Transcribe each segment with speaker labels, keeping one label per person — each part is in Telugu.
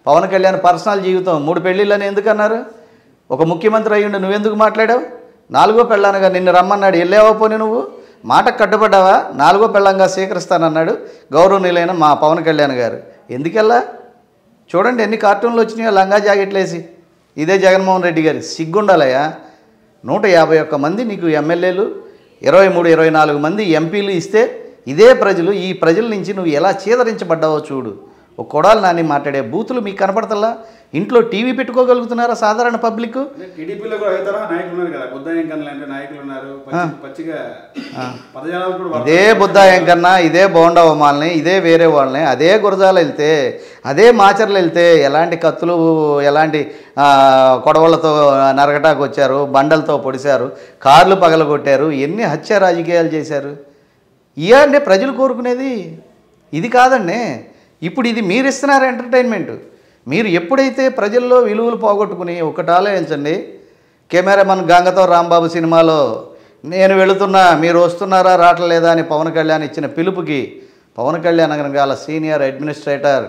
Speaker 1: పవన్ కళ్యాణ్ పర్సనల్ జీవితం 3 పెళ్ళిళ్ళని ఎందుకన్నారు? ఒక ముఖ్యమంత్రి అయ్యుండి నువ్వెందుకు మాట్లాడావు? 4గో పెళ్ళానగా నిన్ను రమ్మన్నాడు, వెళ్ళావా పోనీ నువ్వు? మాటకు కట్టుబడ్డావా? 4గో పెళ్ళంగా స్వీకరిస్తానన్నాడు గౌరవనీయులైన మా పవన్ కళ్యాణ్ గారు. ఎందుకెళ్ళా? చూడండి ఎన్ని కార్టూన్లు వచ్చినాయో లంగా జాకెట్లేసి. ఇదే జగన్మోహన్ రెడ్డి గారి సిగ్గుండాలయ్యా. 151 మంది నీకు ఎమ్మెల్యేలు, 23-24 మంది ఎంపీలు ఇస్తే ఇదే ప్రజలు, ఈ ప్రజల నుంచి నువ్వు ఎలా చీదరించబడ్డావో చూడు. ఒక కొడాలి నాని మాట్లాడే బూతులు మీకు కనపడతల్లా? ఇంట్లో టీవీ పెట్టుకోగలుగుతున్నారా సాధారణ పబ్లిక్?
Speaker 2: టీడీపీలో కూడా ఇతర నాయకులు ఉన్నారు కదా, బుద్ధా వెంకన్న లాంటి నాయకులు ఉన్నారు. పచ్చిగా పదజాలాలు కూడా
Speaker 1: ఇదే బుద్ధా వెంకన్న, ఇదే బోండా ఉమాలని, ఇదే వేరే వాళ్ళని, అదే గురజాలు వెళ్తే, అదే మాచర్లు వెళ్తే ఎలాంటి కత్తులు, ఎలాంటి కొడవళ్ళతో నరకటాకు వచ్చారు, బండలతో పొడిశారు, కార్లు పగలగొట్టారు, ఎన్ని హత్య రాజకీయాలు చేశారు. ఇవన్నీ ప్రజలు కోరుకునేది ఇది కాదండి. ఇప్పుడు ఇది మీరు ఇస్తున్నారు ఎంటర్టైన్మెంట్. మీరు ఎప్పుడైతే ప్రజల్లో విలువలు పోగొట్టుకుని ఒకటి ఆలోచించండి. కెమెరామన్ గంగతో రాంబాబు సినిమాలో నేను వెళుతున్నా, మీరు వస్తున్నారా రావట్లేదా అని పవన్ కళ్యాణ్ ఇచ్చిన పిలుపుకి పవన్ కళ్యాణ్ గల సీనియర్ అడ్మినిస్ట్రేటర్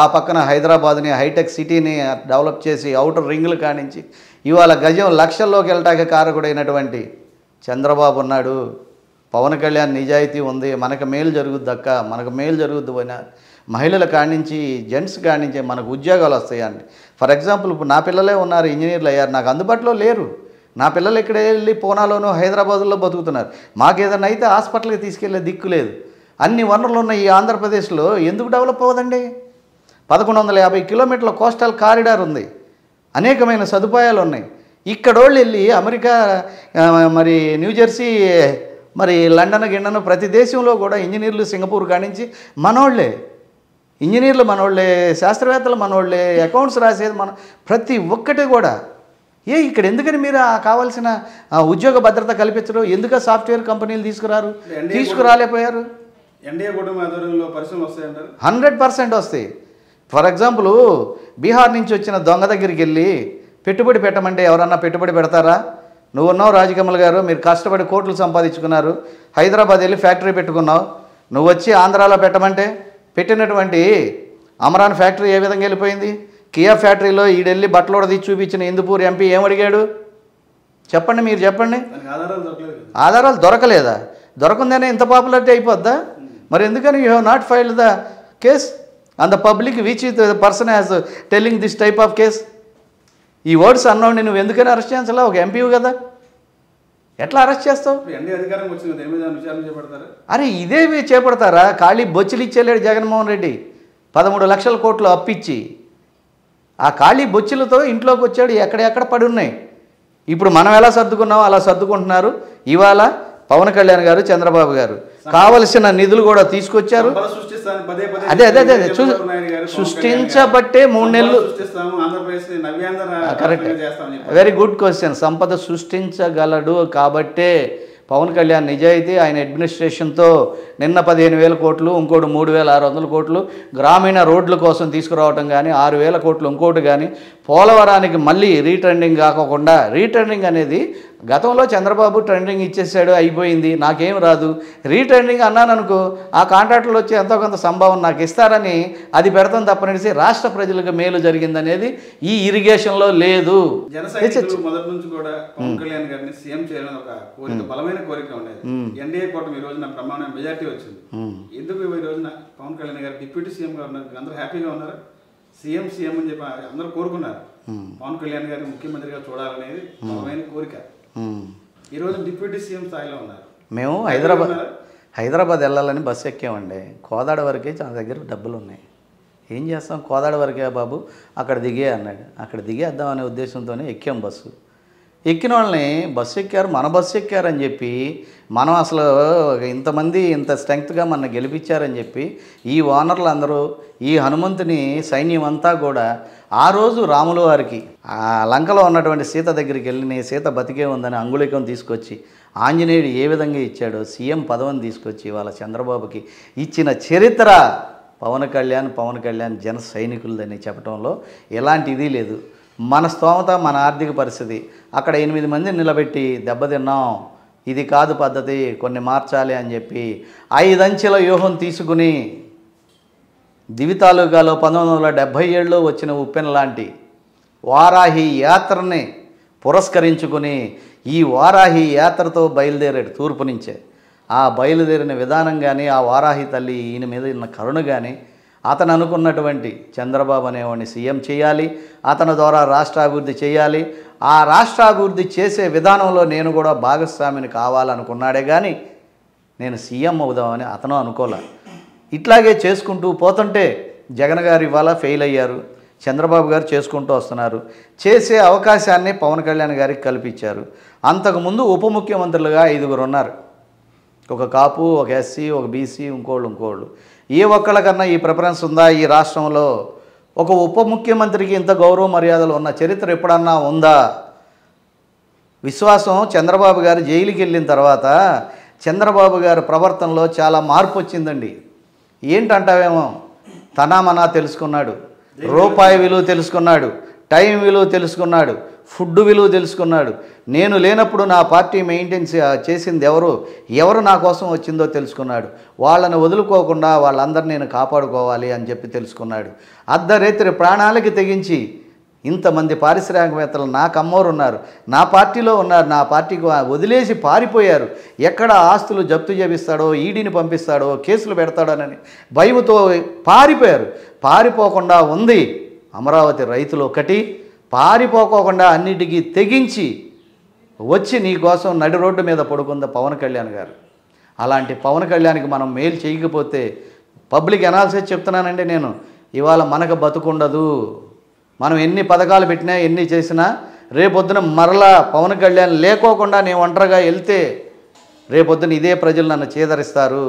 Speaker 1: ఆ పక్కన హైదరాబాద్ని హైటెక్ సిటీని డెవలప్ చేసి ఔటర్ రింగులు కానించి ఇవాళ గజం లక్షల్లోకి వెళ్ళటానికి కారకుడైనటువంటి చంద్రబాబు ఉన్నాడు. పవన్ కళ్యాణ్ నిజాయితీ ఉంది, మనకు మేలు జరుగుద్ది అక్క, మనకు మేలు జరుగుద్దు పోయినా మహిళల కానించి జెంట్స్ కానించి మనకు ఉద్యోగాలు వస్తాయండి. ఫర్ ఎగ్జాంపుల్ ఇప్పుడు నా పిల్లలే ఉన్నారు, ఇంజనీర్లు అయ్యారు, నాకు అందుబాటులో లేరు. నా పిల్లలు ఇక్కడ వెళ్ళి పూనాలోనూ హైదరాబాదులో బతుకుతున్నారు. మాకేదన్నా అయితే హాస్పిటల్కి తీసుకెళ్లే దిక్కు లేదు. అన్ని వనరులు ఉన్న ఈ ఆంధ్రప్రదేశ్లో ఎందుకు డెవలప్ అవ్వదండి? 1150 కిలోమీటర్ల కోస్టల్ కారిడార్ ఉంది, అనేకమైన సదుపాయాలు ఉన్నాయి. ఇక్కడోళ్ళు వెళ్ళి అమెరికా, మరి న్యూజెర్సీ, మరి లండన్ గిన్నను ప్రతి దేశంలో కూడా ఇంజనీర్లు సింగపూర్ కానించి మనోళ్లే, ఇంజనీర్లు మనోళ్లే, శాస్త్రవేత్తలు మనోళ్లే, అకౌంట్స్ రాసేది మన ప్రతి ఒక్కటి కూడా. ఇక్కడ ఎందుకని మీరు కావాల్సిన ఉద్యోగ భద్రత కల్పించడం? ఎందుకు సాఫ్ట్వేర్ కంపెనీలు తీసుకురాలేకపోయారు?
Speaker 2: ఎన్డీఏ కూటమి ఆధ్వర్యంలో పరిశ్రమలు వస్తాయంటారు.
Speaker 1: 100% వస్తాయి. ఫర్ ఎగ్జాంపుల్ బీహార్ నుంచి వచ్చిన దొంగ దగ్గరికి వెళ్ళి పెట్టుబడి పెట్టమంటే ఎవరన్నా పెట్టుబడి పెడతారా? నువ్వున్నావు రాజకమల్ గారు, మీరు కష్టపడి కోట్లు సంపాదించుకున్నారు, హైదరాబాద్ వెళ్ళి ఫ్యాక్టరీ పెట్టుకున్నావు. నువ్వు వచ్చి ఆంధ్రాలో పెట్టమంటే పెట్టినటువంటి అమరాన్ ఫ్యాక్టరీ ఏ విధంగా వెళ్ళిపోయింది? కియా ఫ్యాక్టరీలో ఈడెళ్ళి బట్టలోడ తీసి చూపించిన ఇందుపూర్ ఎంపీ ఏమడిగాడు చెప్పండి, మీరు చెప్పండి. ఆధారాలు దొరకలేదా? దొరకందనే ఇంత పాపులారిటీ అయిపోద్దా? మరి ఎందుకని you have not filed the case on the public which the person has telling this type of case? ఈ వర్డ్స్ అన్నోండి నువ్వు ఎందుకని అరెస్ట్ చేయాల్సలా? ఒక ఎంపీవు కదా, ఎట్లా అరెస్ట్ చేస్తావు? అరే ఇదే చేపడతారా? ఖాళీ బొచ్చులు ఇచ్చేలేడు జగన్మోహన్ రెడ్డి 13 లక్షల కోట్లు అప్పిచ్చి. ఆ ఖాళీ బొచ్చులతో ఇంట్లోకి వచ్చాడు, ఎక్కడెక్కడ పడి ఉన్నాయి. ఇప్పుడు మనం ఎలా సర్దుకున్నామో అలా సర్దుకుంటున్నారు. ఇవాళ పవన్ కళ్యాణ్ గారు, చంద్రబాబు గారు కావలసిన నిధులు కూడా తీసుకొచ్చారు. అదే అదే అదే సృష్టించబట్టే 3 నెలలు. Correct, very good question. సంపద సృష్టించగలడు కాబట్టే పవన్ కళ్యాణ్ నిజాయితీ, ఆయన అడ్మినిస్ట్రేషన్తో నిన్న 15,000 కోట్లు, ఇంకోటి 3,600 కోట్లు గ్రామీణ రోడ్ల కోసం తీసుకురావటం కానీ, 6,000 కోట్లు ఇంకోటి కానీ, పోలవరానికి మళ్ళీ రీట్రెండింగ్ కాకుండా, రీట్రెండింగ్ అనేది గతంలో చంద్రబాబు ట్రెండింగ్ ఇచ్చేసాడు, అయిపోయింది, నాకేం రాదు. రీట్రెండింగ్ అన్నాను అనుకో, ఆ కాంట్రాక్టులు వచ్చి ఎంతో కొంత సంభావన నాకు ఇస్తారని అది పెడతాం తప్పనిసి రాష్ట్ర ప్రజలకు మేలు జరిగిందనేది ఈ ఇరిగేషన్లో లేదు.
Speaker 2: మొదటి నుంచి కూడా పవన్ కళ్యాణ్ గారిని సీఎం చేయాలని ఒక కోరిక, బలమైన కోరిక ఉండేది. ఎన్డీఏ కూటమి ఈ రోజున ప్రమాణ మెజార్టీ వచ్చింది. ఎందుకు ఈ రోజున పవన్ కళ్యాణ్ గారు డిప్యూటీ సీఎం గా ఉన్నారు? అందరూ హ్యాపీగా ఉన్నారు. సీఎం అని చెప్పి అందరూ కోరుకున్నారు. పవన్ కళ్యాణ్ గారిని ముఖ్యమంత్రిగా చూడాలనేది బలమైన కోరిక. ఈ రోజు డిప్యూటీ సీఎం స్థాయిలో ఉన్నారు.
Speaker 1: మేము హైదరాబాద్ వెళ్ళాలని బస్సు ఎక్కామండి. కోదాడ వరకే నా దగ్గర డబ్బులు ఉన్నాయి. ఏం చేస్తాం, కోదాడ వరకే బాబు, అక్కడ దిగే అన్నాడు. అక్కడ దిగేద్దాం అనే ఉద్దేశంతోనే ఎక్కాం బస్సు. ఎక్కిన వాళ్ళని బస్సు ఎక్కారు, మన బస్సు ఎక్కారని చెప్పి మనం అసలు ఇంతమంది ఇంత స్ట్రెంగ్త్గా మన గెలిపించారని చెప్పి ఈ ఓనర్లు అందరూ, ఈ హనుమంతుని సైన్యం అంతా కూడా ఆ రోజు రాముల వారికి లంకలో ఉన్నటువంటి సీత దగ్గరికి వెళ్ళి సీత బతికే ఉందని అంగుళికం తీసుకొచ్చి ఆంజనేయుడు ఏ విధంగా ఇచ్చాడో సీఎం పదవిని తీసుకొచ్చి వాళ్ళ చంద్రబాబుకి ఇచ్చిన చరిత్ర పవన్ కళ్యాణ్ జన సైనికులదని చెప్పడంలో ఎలాంటి ఇది లేదు. మన స్తోమత, మన ఆర్థిక పరిస్థితి, అక్కడ 8 మందిని నిలబెట్టి దెబ్బతిన్నాం, ఇది కాదు పద్ధతి, కొన్ని మార్చాలి అని చెప్పి 5 అంచెల వ్యూహం తీసుకుని దివి తాలూకాలో 1977లో వచ్చిన ఉప్పెన లాంటి వారాహి యాత్రని పురస్కరించుకుని ఈ వారాహి యాత్రతో బయలుదేరాడు తూర్పు నుంచే. ఆ బయలుదేరిన విధానం కానీ, ఆ వారాహి తల్లి ఈయన మీద ఉన్న కరుణ కానీ, అతను అనుకున్నటువంటి చంద్రబాబు అనేవాడిని సీఎం చేయాలి, అతని ద్వారా రాష్ట్రాభివృద్ధి చేయాలి, ఆ రాష్ట్రాభివృద్ధి చేసే విధానంలో నేను కూడా భాగస్వామిని కావాలనుకున్నాడే కానీ నేను సీఎం అవుదామని అతను అనుకోలే. ఇట్లాగే చేసుకుంటూ పోతుంటే జగన్ గారు ఇవాళ ఫెయిల్ అయ్యారు, చంద్రబాబు గారు చేసుకుంటూ వస్తున్నారు. చేసే అవకాశాన్ని పవన్ కళ్యాణ్ గారికి కల్పించారు. అంతకుముందు ఉప ముఖ్యమంత్రులుగా 5గురు ఉన్నారు. ఒక కాపు, ఒక ఎస్సీ, ఒక బీసీ, ఇంకోళ్ళు. ఏ ఒక్కళ్ళకన్నా ఈ ప్రిఫరెన్స్ ఉందా ఈ రాష్ట్రంలో? ఒక ఉప ముఖ్యమంత్రికి ఇంత గౌరవ మర్యాదలు ఉన్న చరిత్ర ఎప్పుడన్నా ఉందా? విశ్వాసం చంద్రబాబు గారు జైలుకి వెళ్ళిన తర్వాత చంద్రబాబు గారి ప్రవర్తనలో చాలా మార్పు వచ్చిందండి. ఏంటంటావేమో, తనామనా తెలుసుకున్నాడు, రూపాయి విలువ తెలుసుకున్నాడు, టైం విలువ తెలుసుకున్నాడు, ఫుడ్ విలువ తెలుసుకున్నాడు. నేను లేనప్పుడు నా పార్టీ మెయింటైన్ చేసింది ఎవరు నా కోసం వచ్చిందో తెలుసుకున్నాడు. వాళ్ళని వదులుకోకుండా వాళ్ళందరినీ నేను కాపాడుకోవాలి అని చెప్పి తెలుసుకున్నాడు. అర్ధరాత్రి ప్రాణాలకి తెగించి ఇంతమంది పారిశ్రామికవేత్తలు నాకు అమ్మోరు ఉన్నారు, నా పార్టీలో ఉన్నారు, నా పార్టీకి వదిలేసి పారిపోయారు. ఎక్కడ ఆస్తులు జప్తు చేపిస్తాడో, ఈడీని పంపిస్తాడో, కేసులు పెడతాడోనని భయముతో పారిపోయారు. పారిపోకుండా ఉంది అమరావతి రైతులు ఒకటి. పారిపోకోకుండా అన్నిటికీ తెగించి వచ్చి నీ కోసం నడి రోడ్డు మీద పడుకుంది పవన్ కళ్యాణ్ గారు. అలాంటి పవన్ కళ్యాణ్కి మనం మేలు చేయకపోతే పబ్లిక్ అనాలిసిస్ చెప్తున్నానండి నేను, ఇవాళ మనకు బతుకుండదు. మనం ఎన్ని పథకాలు పెట్టినా, ఎన్ని చేసినా రేపొద్దున మరలా పవన్ కళ్యాణ్ లేకోకుండా నేను ఒంటరిగా వెళ్తే రేపొద్దున ఇదే ప్రజలు నన్ను చేదరిస్తారు.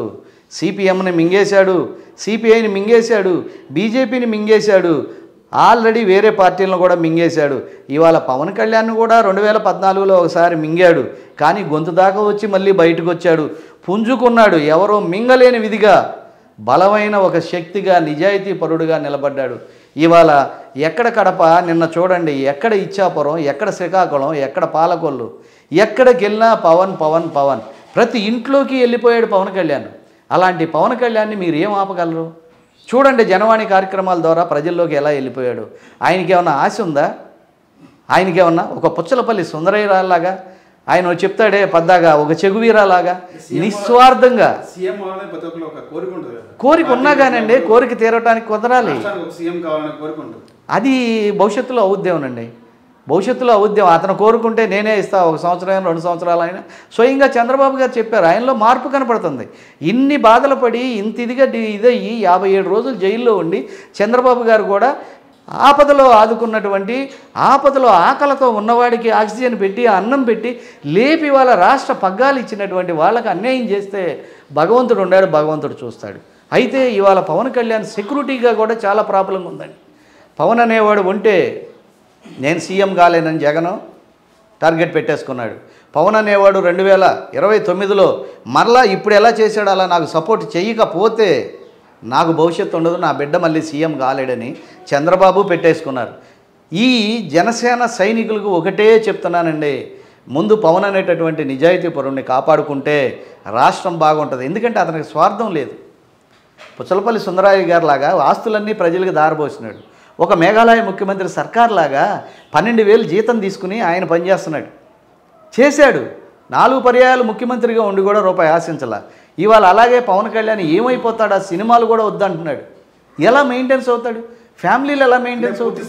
Speaker 1: సిపిఎంని మింగేశాడు, సిపిఐని మింగేశాడు, బీజేపీని మింగేశాడు, ఆల్రెడీ వేరే పార్టీలను కూడా మింగేశాడు. ఇవాళ పవన్ కళ్యాణ్ కూడా 2014లో ఒకసారి మింగాడు, కానీ గొంతు దాకా వచ్చి మళ్ళీ బయటకు వచ్చాడు, పుంజుకున్నాడు. ఎవరో మింగలేని విధిగా బలమైన ఒక శక్తిగా, నిజాయితీ పరుడుగా నిలబడ్డాడు. ఇవాళ ఎక్కడ కడప, నిన్న చూడండి, ఎక్కడ ఇచ్చాపురం, ఎక్కడ శ్రీకాకుళం, ఎక్కడ పాలకొల్లు, ఎక్కడికి వెళ్ళినా పవన్ పవన్ పవన్. ప్రతి ఇంట్లోకి వెళ్ళిపోయాడు పవన్ కళ్యాణ్. అలాంటి పవన్ కళ్యాణ్ని మీరు ఏం ఆపగలరు? చూడండి జనవాణి కార్యక్రమాల ద్వారా ప్రజల్లోకి ఎలా వెళ్ళిపోయాడు. ఆయనకి ఏమన్నా ఆశ ఉందా? ఆయనకేమన్నా ఒక పుచ్చలపల్లి సుందరయ్యలాగా ఆయన చెప్తాడే పద్దాగా, ఒక చెగువీరాలాగా నిస్వార్థంగా కోరిక ఉన్నా కానండి, కోరిక తీరటానికి కుదరాలి. అది భవిష్యత్తులో అవుద్దేమోనండి, భవిష్యత్తులో అవుద్దేమో. అతను కోరుకుంటే నేనే ఇస్తా, 1 సంవత్సరం 2 సంవత్సరాలు అయినా. స్వయంగా చంద్రబాబు గారు చెప్పారు, ఆయనలో మార్పు కనపడుతుంది. ఇన్ని బాధలు పడి ఇంత ఇదయ్యి 57 రోజులు జైల్లో ఉండి చంద్రబాబు గారు కూడా ఆపదలో ఆదుకున్నటువంటి, ఆపదలో ఆకలితో ఉన్నవాడికి ఆక్సిజన్ పెట్టి, అన్నం పెట్టి లేపి వాళ్ళ రాష్ట్ర పగ్గాలు ఇచ్చినటువంటి వాళ్ళకి అన్యాయం చేస్తే భగవంతుడు ఉన్నాడు, భగవంతుడు చూస్తాడు. అయితే ఇవాళ పవన్ కళ్యాణ్ సెక్యూరిటీగా కూడా చాలా ప్రాబ్లం ఉందండి. పవన్ అనేవాడు ఉంటే నేను సీఎం కాలేనని జగన్ టార్గెట్ పెట్టేసుకున్నాడు. పవన్ అనేవాడు 2029లో మరలా ఇప్పుడు ఎలా చేశాడు అలా నాకు సపోర్ట్ చేయకపోతే నాకు భవిష్యత్తు ఉండదు, నా బిడ్డ మళ్ళీ సీఎం కాలేడని చంద్రబాబు పెట్టేసుకున్నారు. ఈ జనసేన సైనికులకు ఒకటే చెప్తున్నానండి, ముందు పవన్ అనేటటువంటి నిజాయితీ పరుణ్ణి కాపాడుకుంటే రాష్ట్రం బాగుంటుంది. ఎందుకంటే అతనికి స్వార్థం లేదు. పుచ్చలపల్లి సుందరయ్య గారి లాగా ఆస్తులన్నీ ప్రజలకు దారబోసినాడు. ఒక మేఘాలయ ముఖ్యమంత్రి సర్కార్ లాగా 12,000 జీతం తీసుకుని ఆయన పనిచేస్తున్నాడు, చేశాడు. 4 పర్యాయాలు ముఖ్యమంత్రిగా ఉండి కూడా రూపాయి ఆశించాల. ఇవాళ అలాగే పవన్ కళ్యాణ్ ఏమైపోతాడు, ఆ సినిమాలు కూడా వద్దంటున్నాడు. ఎలా మెయింటెన్స్ అవుతాడు? ఫ్యామిలీలు ఎలా మెయింటెన్స్ అవుతుంది?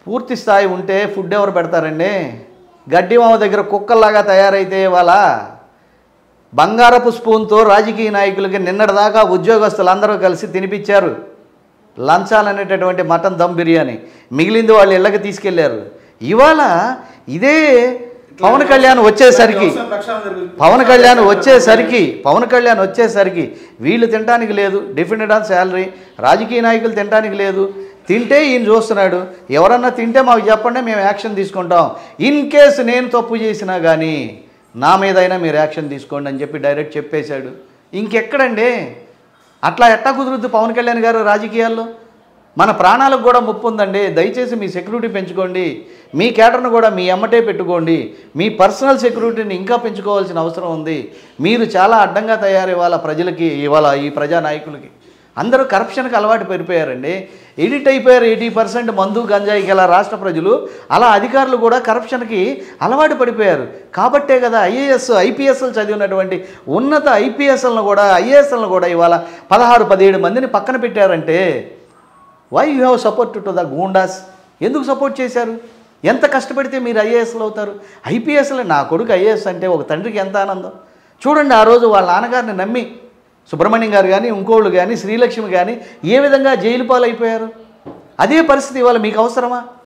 Speaker 1: పూర్తి స్థాయి ఉంటే ఫుడ్ ఎవరు పెడతారండి? గడ్డి మామ దగ్గర కుక్కల్లాగా తయారైతే వాళ్ళ బంగారపు స్పూన్తో రాజకీయ నాయకులకి నిన్నటిదాకా ఉద్యోగస్తులందరూ కలిసి తినిపించారు లంచాలనేటటువంటి మటన్ దమ్ బిర్యానీ, మిగిలింది వాళ్ళు ఇళ్ళకి తీసుకెళ్లారు. ఇవాళ ఇదే పవన్ కళ్యాణ్ వచ్చేసరికి వీళ్ళు తినడానికి లేదు, డిఫెండెడ్ ఆన్ శాలరీ, రాజకీయ నాయకులు తినడానికి లేదు. తింటే ఈయన చూస్తున్నాడు, ఎవరన్నా తింటే మాకు చెప్పండి, మేము యాక్షన్ తీసుకుంటాం. ఇన్ కేసు నేను తప్పు చేసినా కానీ నా మీదైనా మీరు యాక్షన్ తీసుకోండి అని చెప్పి డైరెక్ట్ చెప్పేశాడు. ఇంకెక్కడండి? అట్లా ఎట్టా కుదురుద్ది పవన్ కళ్యాణ్ గారు రాజకీయాల్లో? మన ప్రాణాలకు కూడా ముప్పు ఉందండి. దయచేసి మీ సెక్యూరిటీ పెంచుకోండి, మీ కేటర్ను కూడా మీ ఎమ్మటే పెట్టుకోండి, మీ పర్సనల్ సెక్యూరిటీని ఇంకా పెంచుకోవాల్సిన అవసరం ఉంది. మీరు చాలా అడ్డంగా తయారు ఇవాళ ప్రజలకి, ఇవాళ ఈ ప్రజానాయకులకి. అందరూ కరప్షన్కి అలవాటు పడిపోయారండి. ఎడిట్ అయిపోయారు 80% మందు గంజాయికి అలా రాష్ట్ర ప్రజలు, అలా అధికారులు కూడా కరప్షన్కి అలవాటు పడిపోయారు. కాబట్టే కదా ఐఏఎస్ ఐపీఎస్లు చదివినటువంటి ఉన్నత ఐపీఎస్లను కూడా ఐఏఎస్లను కూడా ఇవాళ 16-17 మందిని పక్కన పెట్టారంటే why you have support to the goondas? ఎందుకు సపోర్ట్ చేశారు? ఎంత కష్టపడితే మీరు ఐఏఎస్లు అవుతారు? ఐపీఎస్లు నా కొడుకు ఐఏఎస్ అంటే ఒక తండ్రికి ఎంత ఆనందం. చూడండి, ఆ రోజు వాళ్ళ నాన్నగారిని నమ్మి సుబ్రహ్మణ్యం గారు కానీ ఇంకోళ్ళు కానీ శ్రీలక్ష్మి కానీ ఏ విధంగా జైలు పాలైపోయారు. అదే పరిస్థితి ఇవాళ మీకు అవసరమా?